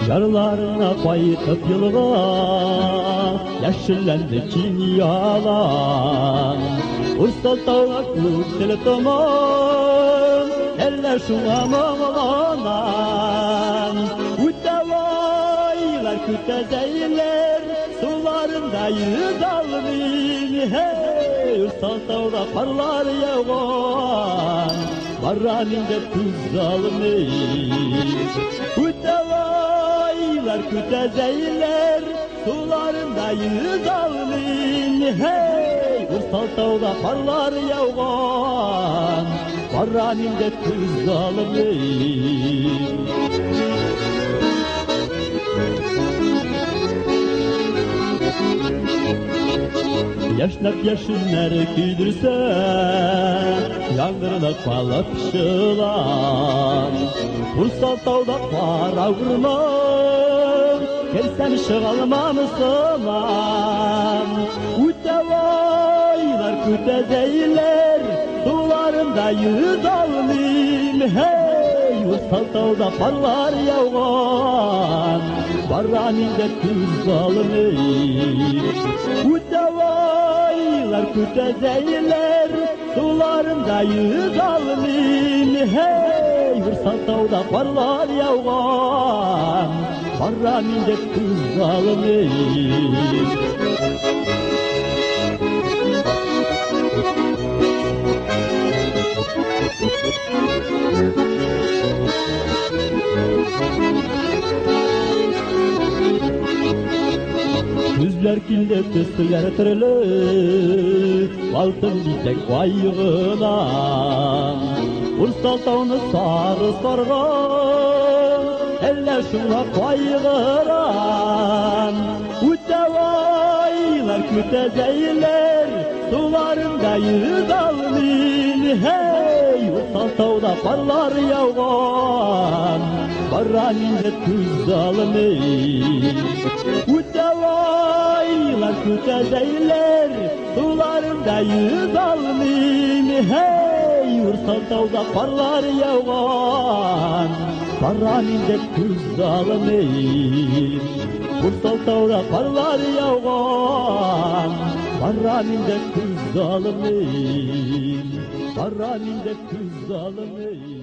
Yarlarına bayıtıp yılğa yeşillendi kinyalan. Ursal tağla kutsil tamam eller şuna mağlanan. Utavaylar kütezeyler sularında yüzalmin. Hey ursal tağla parlar yağan barraninde tuz almin. Utavaylar kütezeyler sularında yüzalmin. Hey ursal tağla parlar yağan barraninde tuz almin. Yaşnap yaşınları küydürse yangırına kalıp şılan. Ursal tağda para vurmam gelsen şıgalmamısılan. Utavaylar kütezeyler sularında yüz almin. Hey ursal tağda parlar yağan barraninde tuz almin. Utavaylar kütezeyler sularında yüz almin. Hey ursal tağda parlar yağan barraninde tuz almin. Yüzler kille kısılar tırılık altın bitek vayığına. Ursal tağını sarı sargan eller şuna koyğıran. Utavaylar kütezeyler sularında yüz almin. Hey ursal tağda parlar yağan barraninde tuz almin. Utavaylar kütezeyler sularında yüz almin. Hey ursal tağda parlar yağan barraninde tuz almin. Ursal tağda parlar yağan barraninde tuz almin. Barraninde tuz almin.